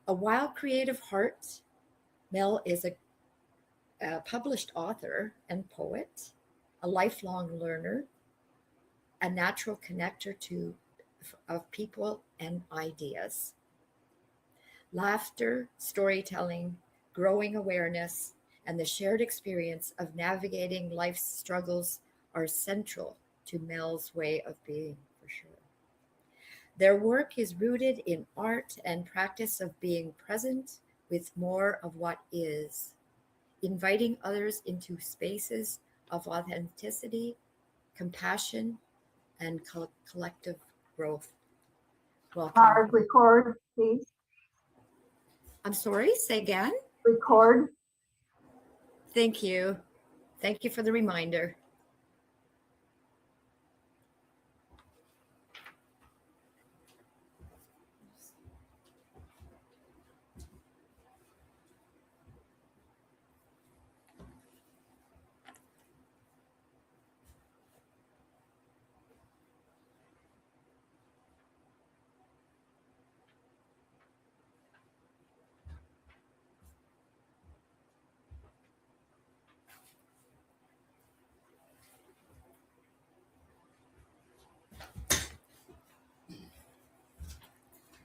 A wild creative heart, Mel is a published author and poet, a lifelong learner, a natural connector of people and ideas. Laughter, storytelling, growing awareness, and the shared experience of navigating life's struggles are central to Mel's way of being, for sure. Their work is rooted in art and practice of being present with more of what is, inviting others into spaces of authenticity, compassion, and collective growth. Welcome. Record, please. I'm sorry, say again? Record. Thank you. Thank you for the reminder.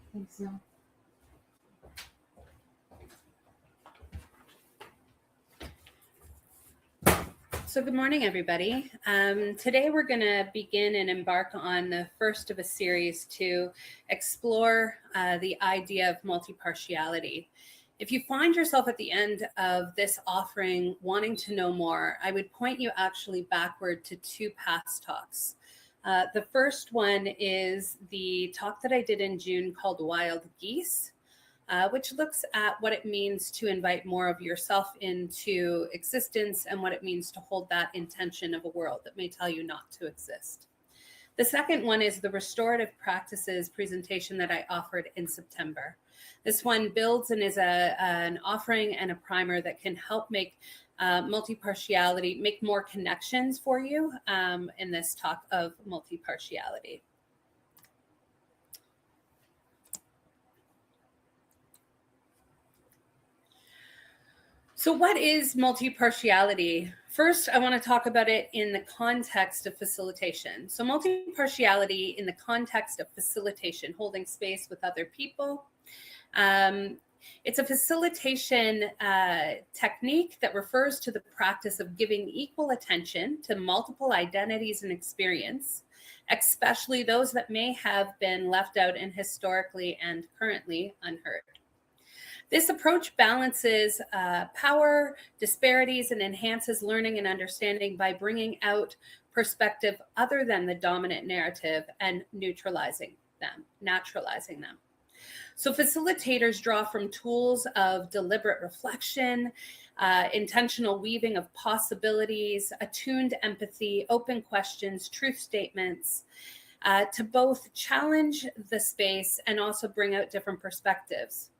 I think so. So good morning, everybody. Today we're going to begin and embark on the first of a series to explore the idea of multipartiality. If you find yourself at the end of this offering wanting to know more, I would point you actually backward to two past talks. The first one is the talk that I did in June called Wild Geese, which looks at what it means to invite more of yourself into existence and what it means to hold that intention of a world that may tell you not to exist. The second one is the restorative practices presentation that I offered in September. This one builds and is an offering and a primer that can help make multipartiality, make more connections for you in this talk of multipartiality. So what is multipartiality? First, I want to talk about it in the context of facilitation. So multipartiality in the context of facilitation, holding space with other people. It's a facilitation technique that refers to the practice of giving equal attention to multiple identities and experience, especially those that may have been left out and historically and currently unheard. This approach balances power, disparities, and enhances learning and understanding by bringing out perspective other than the dominant narrative and naturalizing them. So facilitators draw from tools of deliberate reflection, intentional weaving of possibilities, attuned empathy, open questions, truth statements, to both challenge the space and also bring out different perspectives.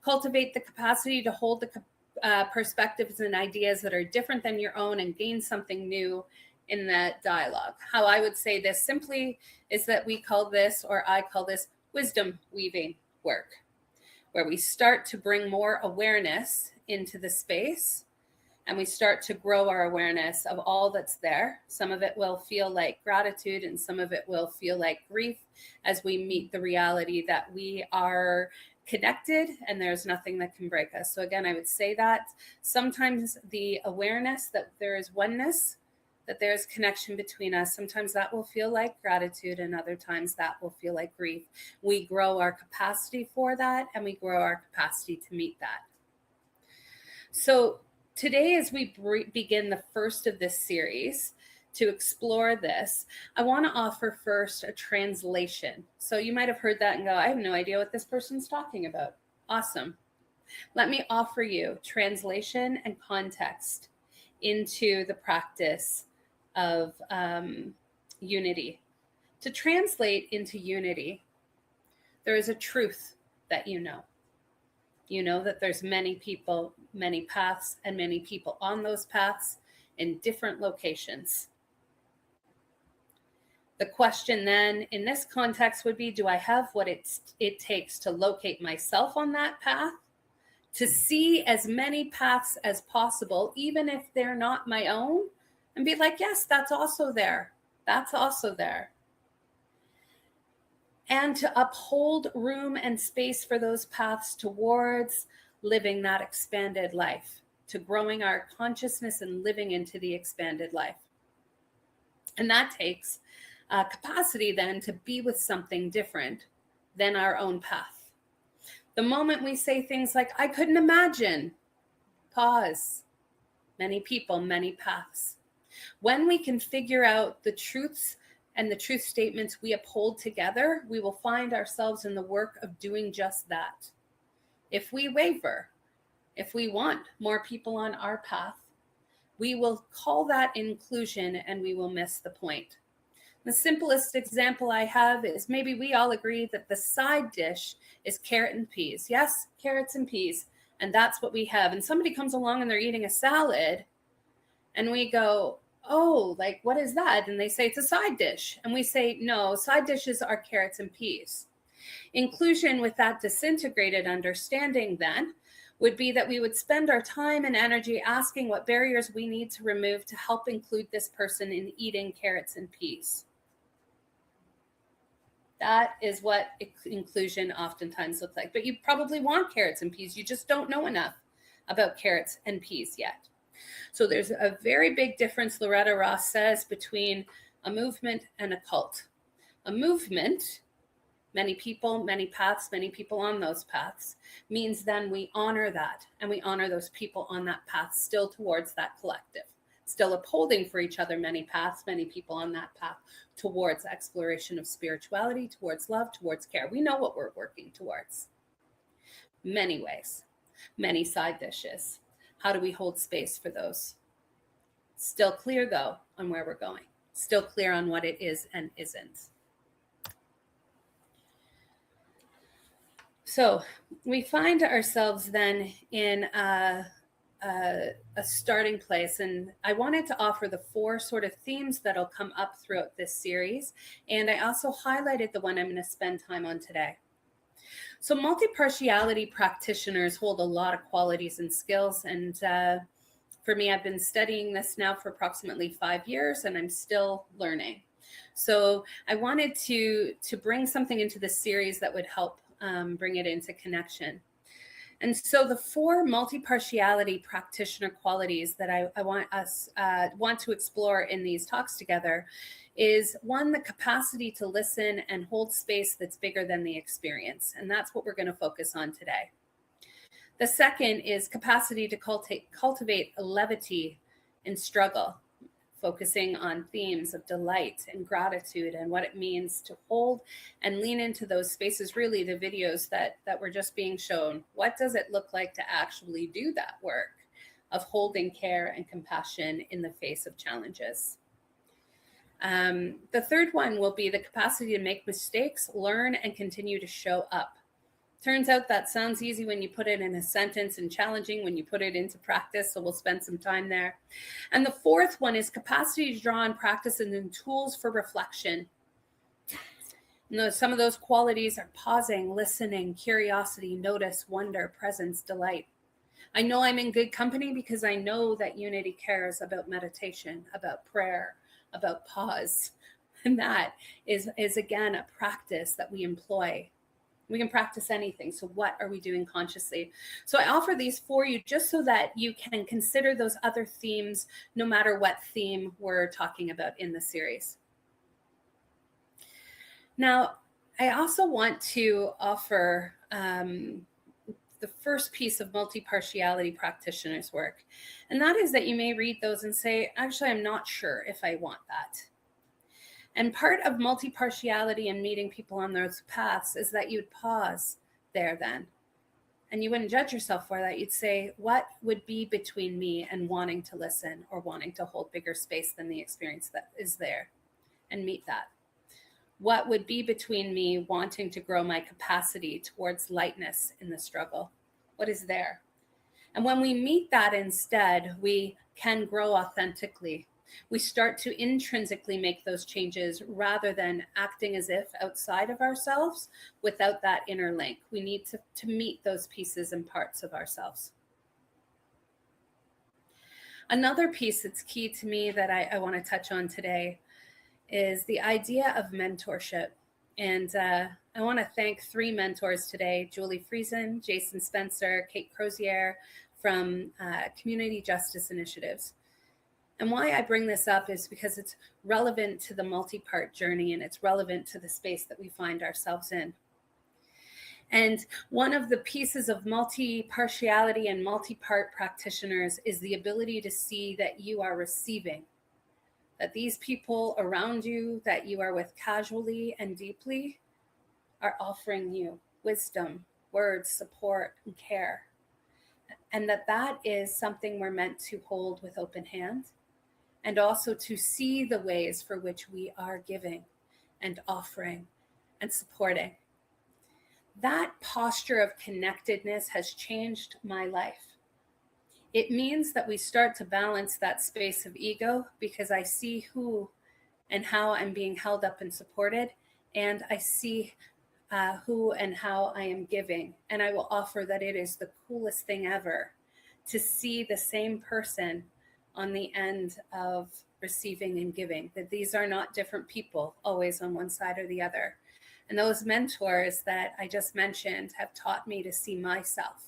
Cultivate the capacity to hold the perspectives and ideas that are different than your own and gain something new in that dialogue. How I would say this simply is that we call this, or I call this, wisdom weaving work, where we start to bring more awareness into the space and we start to grow our awareness of all that's there. Some of it will feel like gratitude and some of it will feel like grief as we meet the reality that we are connected and there's nothing that can break us. So again, I would say that sometimes the awareness that there is oneness, that there's connection between us, sometimes that will feel like gratitude and other times that will feel like grief. We grow our capacity for that and we grow our capacity to meet that. So today, as we begin the first of this series, to explore this, I want to offer first a translation. So you might have heard that and go, I have no idea what this person's talking about. Awesome. Let me offer you translation and context into the practice of unity. To translate into unity, there is a truth that you know. You know that there's many people, many paths, and many people on those paths in different locations. The question then in this context would be, do I have what it takes to locate myself on that path, to see as many paths as possible, even if they're not my own, and be like, yes, that's also there. That's also there. And to uphold room and space for those paths towards living that expanded life, to growing our consciousness and living into the expanded life. And that takes capacity then to be with something different than our own path. The moment we say things like, I couldn't imagine, pause. Many people, many paths. When we can figure out the truths and the truth statements we uphold together, we will find ourselves in the work of doing just that. If we waver, if we want more people on our path, we will call that inclusion and we will miss the point. The simplest example I have is maybe we all agree that the side dish is carrot and peas. Yes, carrots and peas. And that's what we have. And somebody comes along and they're eating a salad and we go, oh, like, what is that? And they say it's a side dish. And we say, no, side dishes are carrots and peas. Inclusion with that disintegrated understanding then would be that we would spend our time and energy asking what barriers we need to remove to help include this person in eating carrots and peas. That is what inclusion oftentimes looks like. But you probably want carrots and peas. You just don't know enough about carrots and peas yet. So there's a very big difference, Loretta Ross says, between a movement and a cult. A movement, many people, many paths, many people on those paths, means then we honor that and we honor those people on that path still towards that collective, still upholding for each other many paths, many people on that path towards exploration of spirituality, towards love, towards care. We know what we're working towards. Many ways, many side dishes. How do we hold space for those? Still clear, though, on where we're going. Still clear on what it is and isn't. So we find ourselves then in a starting place. And I wanted to offer the 4 sort of themes that'll come up throughout this series. And I also highlighted the one I'm going to spend time on today. So multipartiality practitioners hold a lot of qualities and skills. And for me, I've been studying this now for approximately 5 years, and I'm still learning. So I wanted to bring something into this series that would help bring it into connection. And so the 4 multipartiality practitioner qualities that I want to explore in these talks together is 1, the capacity to listen and hold space that's bigger than the experience. And that's what we're going to focus on today. The second is capacity to cultivate levity in struggle, focusing on themes of delight and gratitude and what it means to hold and lean into those spaces, really the videos that were just being shown. What does it look like to actually do that work of holding care and compassion in the face of challenges? The third one will be the capacity to make mistakes, learn, and continue to show up. Turns out that sounds easy when you put it in a sentence and challenging when you put it into practice. So we'll spend some time there. And the fourth one is capacity to draw on practice and then tools for reflection. Some of those qualities are pausing, listening, curiosity, notice, wonder, presence, delight. I know I'm in good company because I know that Unity cares about meditation, about prayer, about pause. And that is again, a practice that we employ. We can practice anything. So what are we doing consciously? So I offer these for you just so that you can consider those other themes, no matter what theme we're talking about in the series. Now, I also want to offer the first piece of multipartiality practitioners' work. And that is that you may read those and say, actually, I'm not sure if I want that. And part of multipartiality and meeting people on those paths is that you'd pause there then. And you wouldn't judge yourself for that. You'd say, what would be between me and wanting to listen or wanting to hold bigger space than the experience that is there? And meet that. What would be between me wanting to grow my capacity towards lightness in the struggle? What is there? And when we meet that instead, we can grow authentically. We start to intrinsically make those changes rather than acting as if outside of ourselves without that inner link. We need to meet those pieces and parts of ourselves. Another piece that's key to me that I want to touch on today is the idea of mentorship. And I want to thank 3 mentors today: Julie Friesen, Jason Spencer, Kate Crozier from Community Justice Initiatives. And why I bring this up is because it's relevant to the multi-part journey, and it's relevant to the space that we find ourselves in. And one of the pieces of multi-partiality and multi-part practitioners is the ability to see that you are receiving, that these people around you that you are with casually and deeply are offering you wisdom, words, support, and care. And that is something we're meant to hold with open hand, and also to see the ways for which we are giving and offering and supporting. That posture of connectedness has changed my life. It means that we start to balance that space of ego, because I see who and how I'm being held up and supported, and I see who and how I am giving. And I will offer that it is the coolest thing ever to see the same person on the end of receiving and giving, that these are not different people always on one side or the other. And those mentors that I just mentioned have taught me to see myself,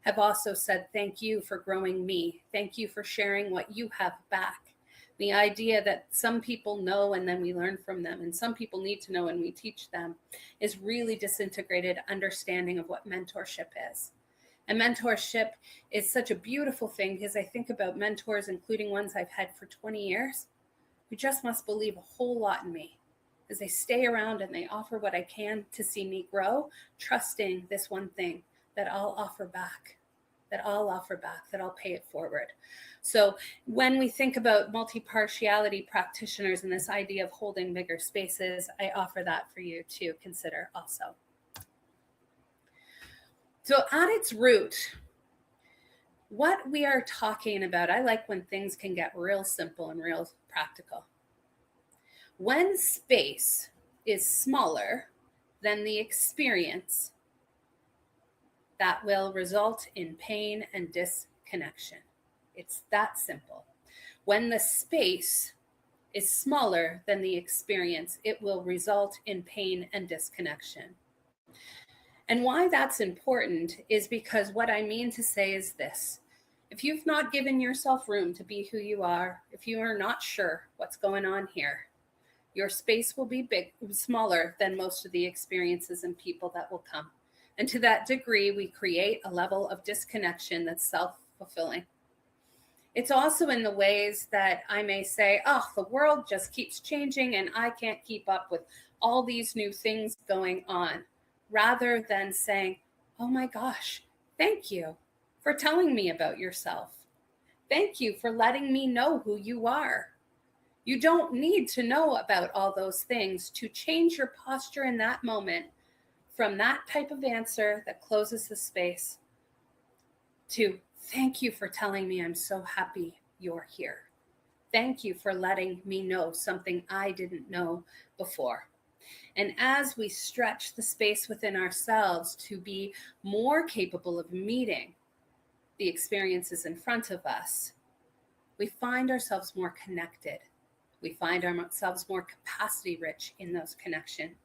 have also said, thank you for growing me. Thank you for sharing what you have back. The idea that some people know and then we learn from them, and some people need to know and we teach them, is really disintegrated understanding of what mentorship is. And mentorship is such a beautiful thing, because I think about mentors, including ones I've had for 20 years, who just must believe a whole lot in me, as they stay around and they offer what I can to see me grow, trusting this one thing, that I'll offer back, that I'll pay it forward. So when we think about multi-partiality practitioners and this idea of holding bigger spaces, I offer that for you to consider also. So at its root, what we are talking about, I like when things can get real simple and real practical. When space is smaller than the experience, that will result in pain and disconnection. It's that simple. When the space is smaller than the experience, it will result in pain and disconnection. And why that's important is because what I mean to say is this: if you've not given yourself room to be who you are, if you are not sure what's going on here, your space will be smaller than most of the experiences and people that will come. And to that degree, we create a level of disconnection that's self-fulfilling. It's also in the ways that I may say, oh, the world just keeps changing and I can't keep up with all these new things going on, rather than saying, oh my gosh, thank you for telling me about yourself. Thank you for letting me know who you are. You don't need to know about all those things to change your posture in that moment from that type of answer that closes the space to thank you for telling me I'm so happy you're here. Thank you for letting me know something I didn't know before. And as we stretch the space within ourselves to be more capable of meeting the experiences in front of us, we find ourselves more connected. We find ourselves more capacity rich in those connections.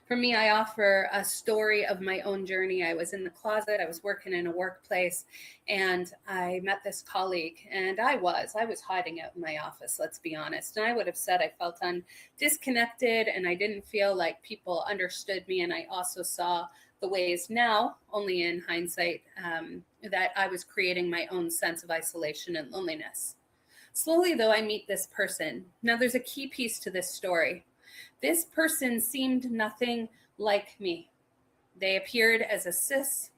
For me, I offer a story of my own journey. I was in the closet, I was working in a workplace, and I met this colleague, and I was hiding out in my office, let's be honest. And I would have said I felt disconnected, and I didn't feel like people understood me. And I also saw the ways now, only in hindsight, that I was creating my own sense of isolation and loneliness. Slowly, though, I meet this person. Now, there's a key piece to this story. This person seemed nothing like me. They appeared as a cis,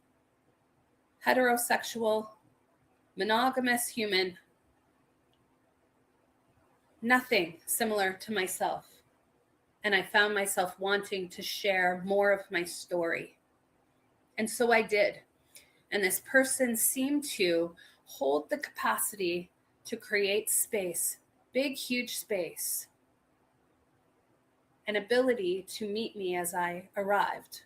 heterosexual, monogamous human, nothing similar to myself. And I found myself wanting to share more of my story. And so I did. And this person seemed to hold the capacity to create space big, huge space, an ability to meet me as I arrived.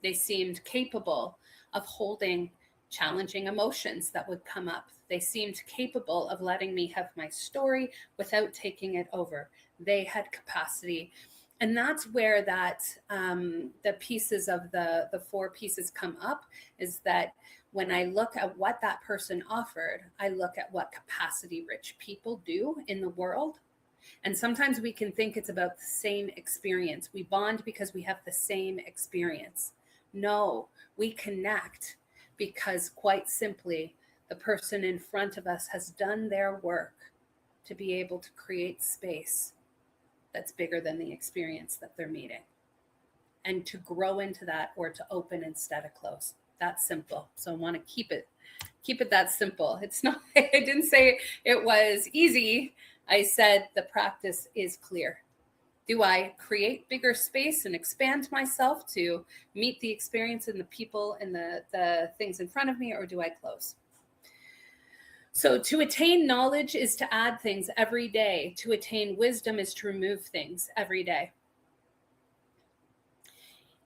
They seemed capable of holding challenging emotions that would come up. They seemed capable of letting me have my story without taking it over. They had capacity. And that's where that the pieces of the 4 pieces come up, is that when I look at what that person offered, I look at what capacity rich people do in the world. And sometimes we can think it's about the same experience. We bond because we have the same experience. No, we connect because, quite simply, the person in front of us has done their work to be able to create space that's bigger than the experience that they're meeting, and to grow into that, or to open instead of close. That's simple. So I want to keep it that simple. It's not, I didn't say it was easy. I said the practice is clear. Do I create bigger space and expand myself to meet the experience and the people and the things in front of me, or do I close? So to attain knowledge is to add things every day. To attain wisdom is to remove things every day.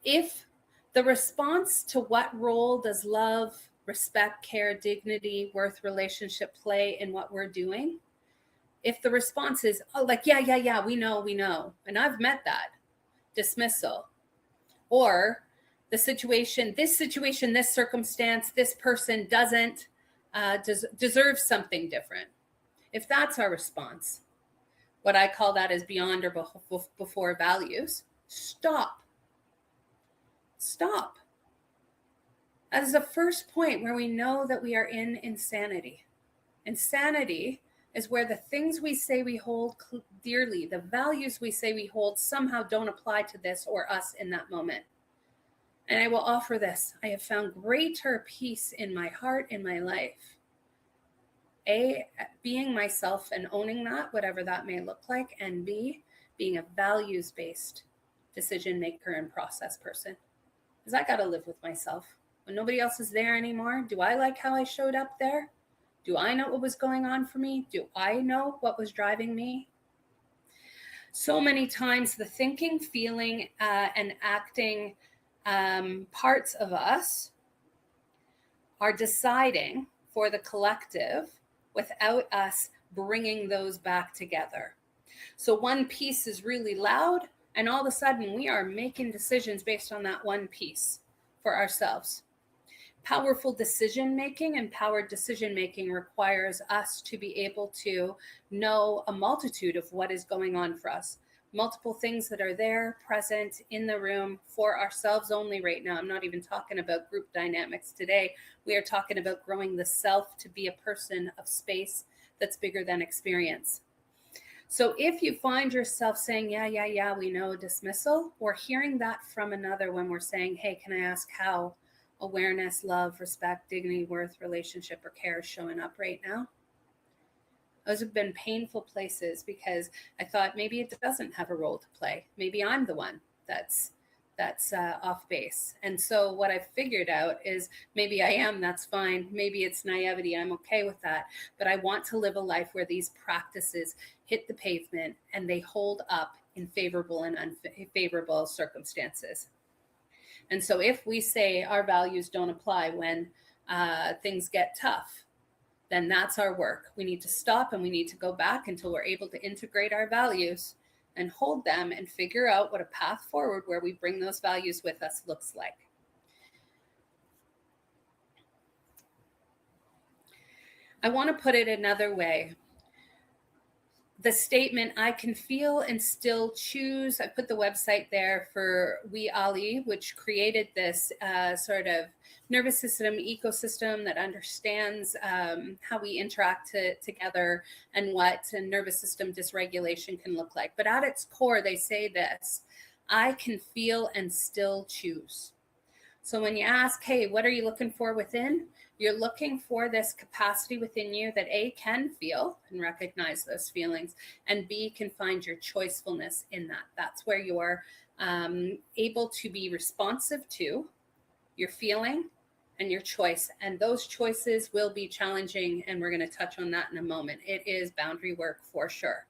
If the response to what role does love, respect, care, dignity, worth, relationship play in what we're doing, if the response is, oh, like, yeah, we know, and I've met that, dismissal, or this circumstance, this person doesn't deserve something different. If that's our response, what I call that is beyond or before values. Stop. That is the first point where we know that we are in insanity. Insanity is where the things we say we hold dearly, the values we say we hold, somehow don't apply to this or us in that moment. And I will offer this. I have found greater peace in my heart, in my life. A, being myself and owning that, whatever that may look like. And B, being a values-based decision maker and process person. Because I got to live with myself. When nobody else is there anymore, do I like how I showed up there? Do I know what was going on for me? Do I know what was driving me? So many times the thinking, feeling, and acting parts of us are deciding for the collective without us bringing those back together. So one piece is really loud, and all of a sudden we are making decisions based on that one piece for ourselves. Powerful decision-making, empowered decision-making requires us to be able to know a multitude of what is going on for us. Multiple things that are there, present in the room for ourselves only right now. I'm not even talking about group dynamics today. We are talking about growing the self to be a person of space that's bigger than experience. So if you find yourself saying, yeah, we know, dismissal, or hearing that from another when we're saying, hey, can I ask how awareness, love, respect, dignity, worth, relationship, or care is showing up right now? Those have been painful places because I thought maybe it doesn't have a role to play. Maybe I'm the one that's off base. And so what I've figured out is maybe I am, that's fine. Maybe it's naivety, I'm okay with that. But I want to live a life where these practices hit the pavement and they hold up in favorable and unfavorable circumstances. And so if we say our values don't apply when things get tough, then that's our work. We need to stop and we need to go back until we're able to integrate our values and hold them and figure out what a path forward where we bring those values with us looks like. I want to put it another way. The statement, I can feel and still choose. I put the website there for We Ali, which created this sort of nervous system ecosystem that understands how we interact together and what a nervous system dysregulation can look like. But at its core, they say this, I can feel and still choose. So when you ask, hey, what are you looking for within? You're looking for this capacity within you that A, can feel and recognize those feelings, and B, can find your choicefulness in that. That's where you're able to be responsive to your feeling and your choice. And those choices will be challenging, and we're going to touch on that in a moment. It is boundary work for sure.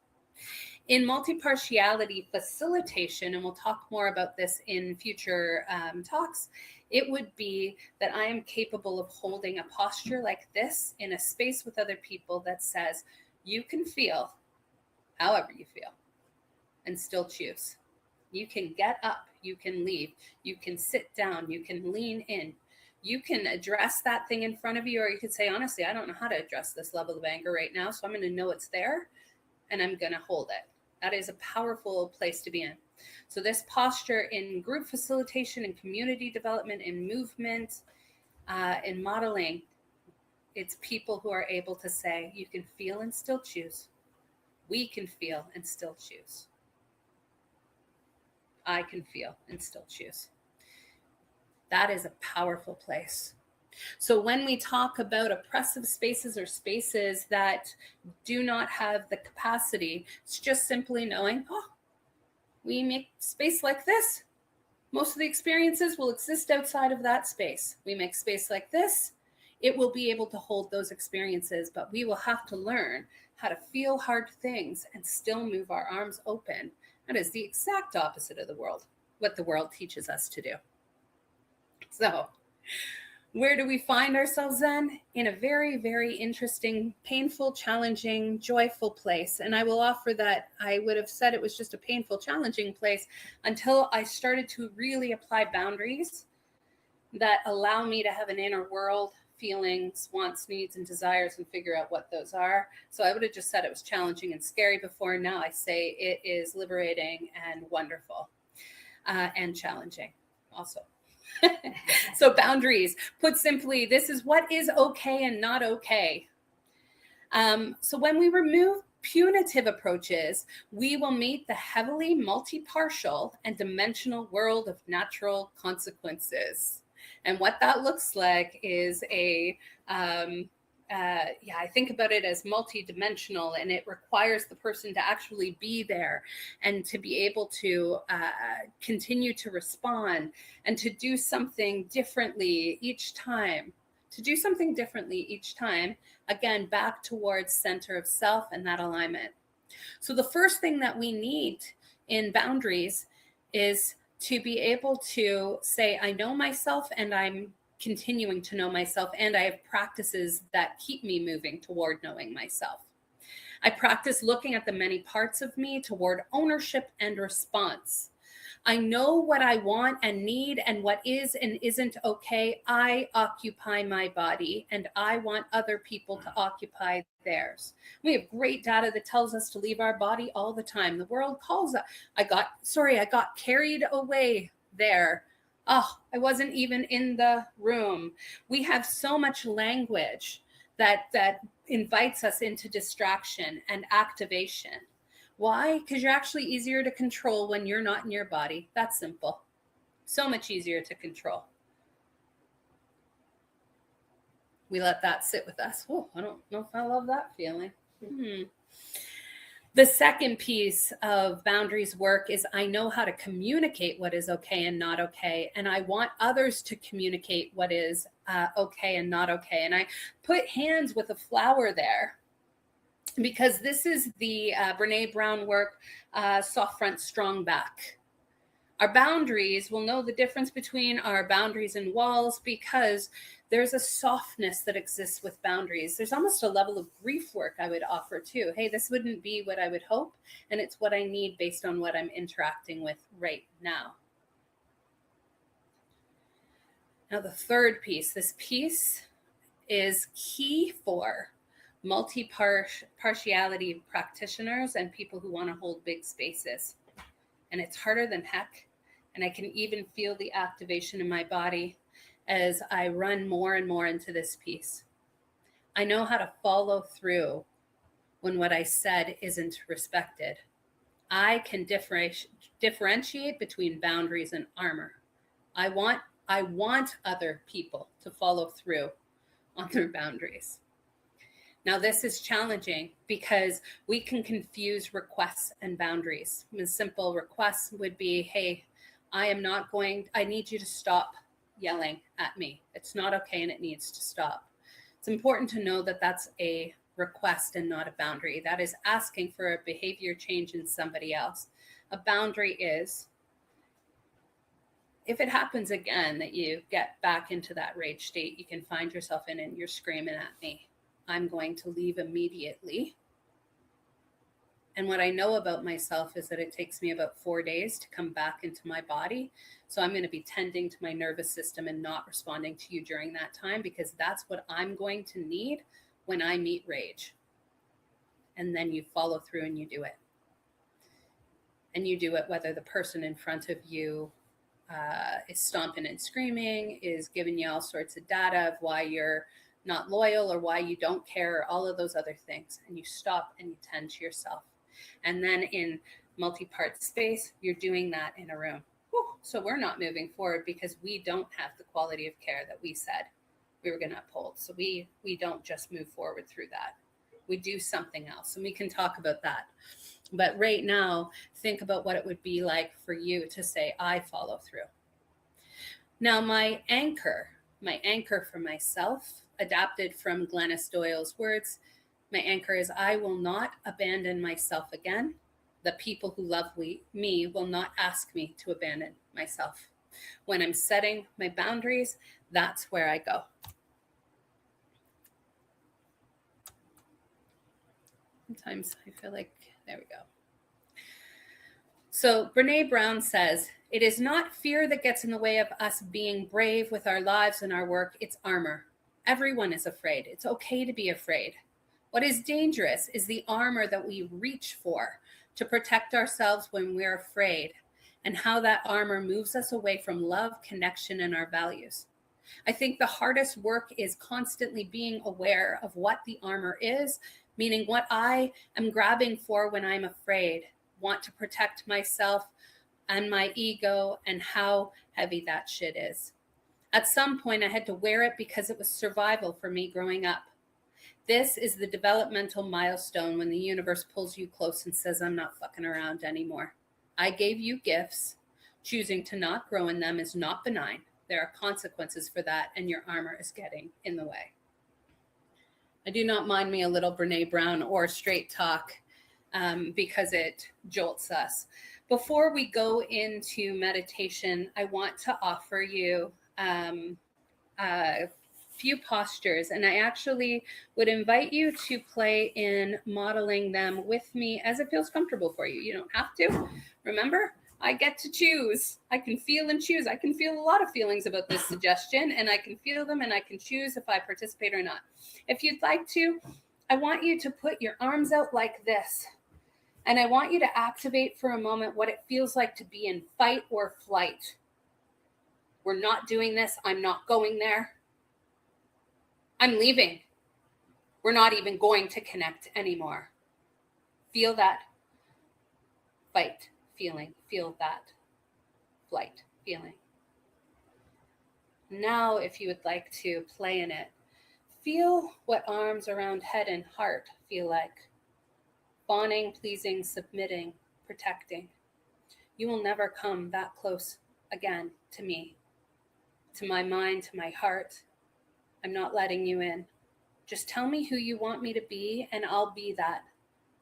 In multipartiality facilitation, and we'll talk more about this in future talks, it would be that I am capable of holding a posture like this in a space with other people that says, you can feel however you feel and still choose. You can get up, you can leave, you can sit down, you can lean in, you can address that thing in front of you, or you could say, honestly, I don't know how to address this level of anger right now, so I'm going to know it's there and I'm going to hold it. That is a powerful place to be in. So this posture in group facilitation, in community development, in movement, in modeling, it's people who are able to say, you can feel and still choose. We can feel and still choose. I can feel and still choose. That is a powerful place. So when we talk about oppressive spaces or spaces that do not have the capacity, it's just simply knowing, oh, we make space like this. Most of the experiences will exist outside of that space. We make space like this. It will be able to hold those experiences, but we will have to learn how to feel hard things and still move our arms open. That is the exact opposite of what the world teaches us to do. So where do we find ourselves then? In a very, very interesting, painful, challenging, joyful place. And I will offer that I would have said it was just a painful, challenging place until I started to really apply boundaries that allow me to have an inner world, feelings, wants, needs, and desires, and figure out what those are. So I would have just said it was challenging and scary before. Now I say it is liberating and wonderful and challenging also. So boundaries, put simply, this is what is okay and not okay. So when we remove punitive approaches, we will meet the heavily multipartial and dimensional world of natural consequences. And what that looks like is I think about it as multidimensional, and it requires the person to actually be there and to be able to continue to respond and to do something differently each time. Again, back towards center of self and that alignment. So the first thing that we need in boundaries is to be able to say, I know myself and I'm continuing to know myself, and I have practices that keep me moving toward knowing myself. I practice looking at the many parts of me toward ownership and response. I know what I want and need and what is and isn't okay. I occupy my body and I want other people to occupy theirs. We have great data that tells us to leave our body all the time. The world calls us. I got carried away there. Oh, I wasn't even in the room. We have so much language that invites us into distraction and activation. Why? Because you're actually easier to control when you're not in your body. That's simple. So much easier to control. We let that sit with us. Oh, I don't know if I love that feeling. The second piece of boundaries work is I know how to communicate what is okay and not okay. And I want others to communicate what is okay and not okay. And I put hands with a flower there because this is the Brene Brown work, soft front, strong back. Our boundaries, we'll know the difference between our boundaries and walls because there's a softness that exists with boundaries. There's almost a level of grief work I would offer too. Hey, this wouldn't be what I would hope, and it's what I need based on what I'm interacting with right now. Now, the third piece, this piece is key for multi-partiality practitioners and people who want to hold big spaces. And it's harder than heck. And I can even feel the activation in my body as I run more and more into this piece. I know how to follow through when what I said isn't respected. I can differentiate between boundaries and armor. I want other people to follow through on their boundaries. Now, this is challenging because we can confuse requests and boundaries. A simple request would be, hey, I need you to stop yelling at me. It's not okay and it needs to stop. It's important to know that that's a request and not a boundary. That is asking for a behavior change in somebody else. A boundary is, if it happens again that you get back into that rage state, you can find yourself in and you're screaming at me, I'm going to leave immediately. And what I know about myself is that it takes me about 4 days to come back into my body. So I'm going to be tending to my nervous system and not responding to you during that time, because that's what I'm going to need when I meet rage. And then you follow through and you do it. And you do it whether the person in front of you is stomping and screaming, is giving you all sorts of data of why you're not loyal or why you don't care, or all of those other things. And you stop and you tend to yourself. And then in multi-part space, you're doing that in a room. So we're not moving forward because we don't have the quality of care that we said we were going to uphold. So we don't just move forward through that. We do something else, and we can talk about that. But right now, think about what it would be like for you to say, I follow through. Now, my anchor for myself, adapted from Glenys Doyle's words, my anchor is, I will not abandon myself again. The people who love me will not ask me to abandon myself. When I'm setting my boundaries, that's where I go. Sometimes I feel like, there we go. So Brene Brown says, it is not fear that gets in the way of us being brave with our lives and our work, it's armor. Everyone is afraid. It's okay to be afraid. What is dangerous is the armor that we reach for to protect ourselves when we're afraid, and how that armor moves us away from love, connection, and our values. I think the hardest work is constantly being aware of what the armor is, meaning what I am grabbing for when I'm afraid, want to protect myself and my ego, and how heavy that shit is. At some point, I had to wear it because it was survival for me growing up. This is the developmental milestone when the universe pulls you close and says, I'm not fucking around anymore. I gave you gifts. Choosing to not grow in them is not benign. There are consequences for that, and your armor is getting in the way. I do not mind me a little Brene Brown or straight talk because it jolts us. Before we go into meditation, I want to offer you a few postures, and I actually would invite you to play in modeling them with me as it feels comfortable for you. You don't have to. Remember, I get to choose. I can feel and choose. I can feel a lot of feelings about this suggestion, and I can feel them and I can choose if I participate or not. If you'd like to, I want you to put your arms out like this, and I want you to activate for a moment what it feels like to be in fight or flight. We're not doing this. I'm not going there. I'm leaving. We're not even going to connect anymore. Feel that fight feeling. Feel that flight feeling. Now, if you would like to play in it, feel what arms around head and heart feel like. Fawning, pleasing, submitting, protecting. You will never come that close again to me, to my mind, to my heart. I'm not letting you in. Just tell me who you want me to be, and I'll be that.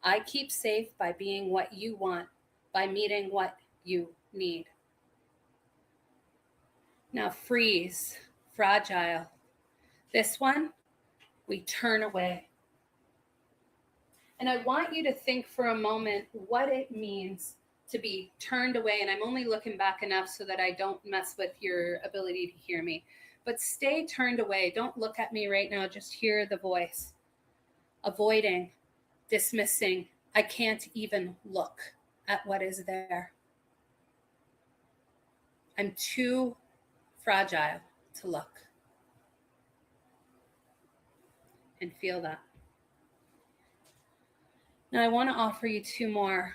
I keep safe by being what you want, by meeting what you need. Now freeze, fragile. This one, we turn away. And I want you to think for a moment what it means to be turned away. And I'm only looking back enough so that I don't mess with your ability to hear me. But stay turned away. Don't look at me right now. Just hear the voice. Avoiding, dismissing. I can't even look at what is there. I'm too fragile to look. And feel that. Now I want to offer you two more.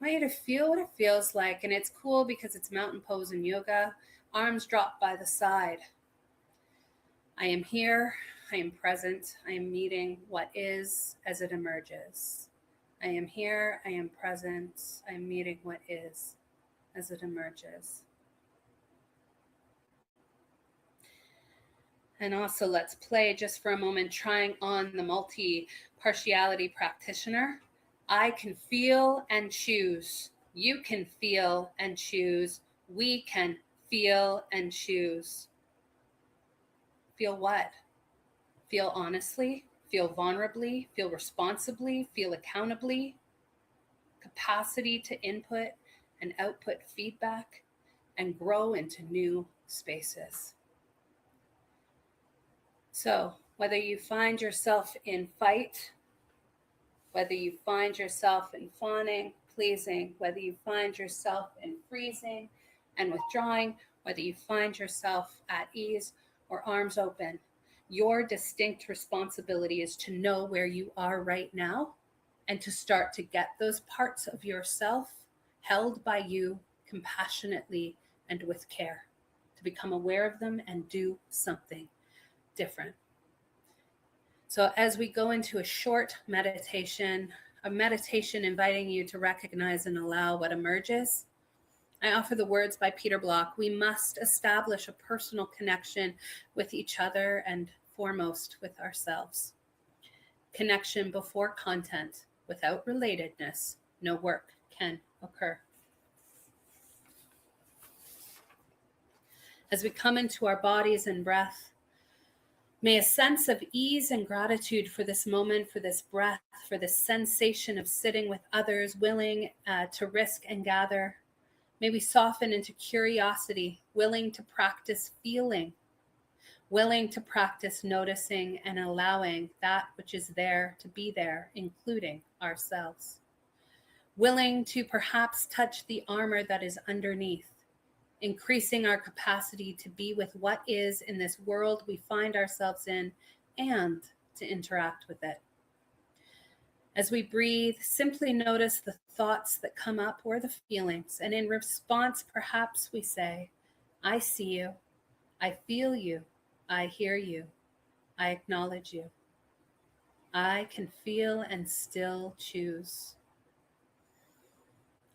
I want you to feel what it feels like. And it's cool because it's mountain pose and yoga. Arms drop by the side. I am here. I am present. I am meeting what is as it emerges. I am here. I am present. I am meeting what is as it emerges. And also let's play just for a moment, trying on the multi-partiality practitioner. I can feel and choose. You can feel and choose. We can feel and choose. Feel what? Feel honestly, feel vulnerably, feel responsibly, feel accountably. Capacity to input and output feedback and grow into new spaces. So, whether you find yourself in fight, whether you find yourself in fawning, pleasing, whether you find yourself in freezing and withdrawing, whether you find yourself at ease or arms open, your distinct responsibility is to know where you are right now and to start to get those parts of yourself held by you compassionately and with care, to become aware of them and do something different. So as we go into a short meditation, a meditation inviting you to recognize and allow what emerges, I offer the words by Peter Block. We must establish a personal connection with each other and foremost with ourselves. Connection before content. Without relatedness, no work can occur. As we come into our bodies and breath, may a sense of ease and gratitude for this moment, for this breath, for this sensation of sitting with others, willing to risk and gather. May we soften into curiosity, willing to practice feeling, willing to practice noticing and allowing that which is there to be there, including ourselves. Willing to perhaps touch the armor that is underneath, increasing our capacity to be with what is in this world we find ourselves in and to interact with it. As we breathe, simply notice the thoughts that come up or the feelings, and in response, perhaps we say, I see you, I feel you, I hear you, I acknowledge you. I can feel and still choose.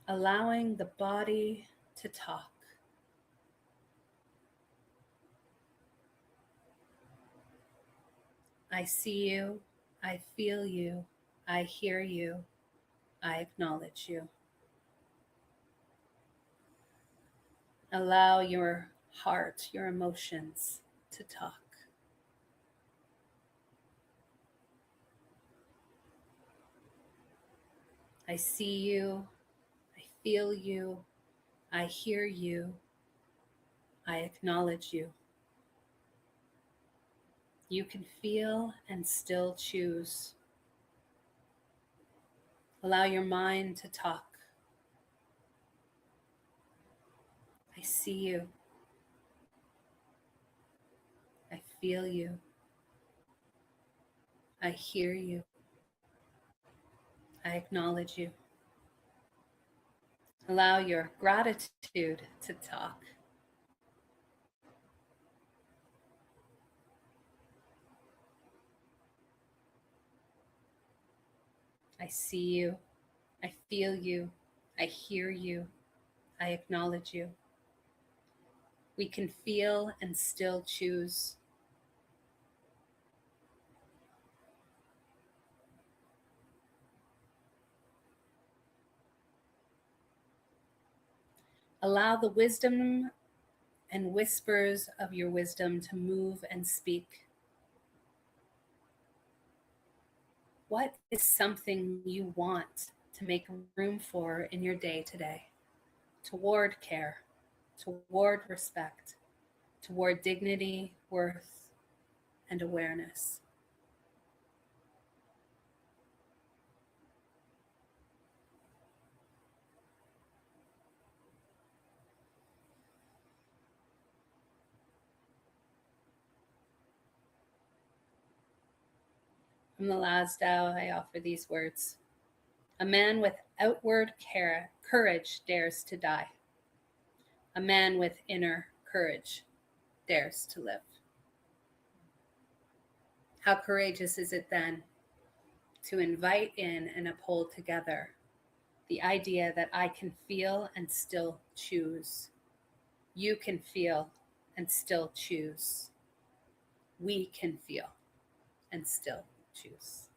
Allowing the body to talk. I see you, I feel you, I hear you, I acknowledge you. Allow your heart, your emotions to talk. I see you, I feel you, I hear you, I acknowledge you. You can feel and still choose. Allow your mind to talk. I see you. I feel you. I hear you. I acknowledge you. Allow your gratitude to talk. I see you. I feel you. I hear you. I acknowledge you. We can feel and still choose. Allow the wisdom and whispers of your wisdom to move and speak. What is something you want to make room for in your day today? Toward care, toward respect, toward dignity, worth, and awareness. From the last Tao, I offer these words. A man with outward courage dares to die. A man with inner courage dares to live. How courageous is it then to invite in and uphold together the idea that I can feel and still choose. You can feel and still choose. we can feel and still choose.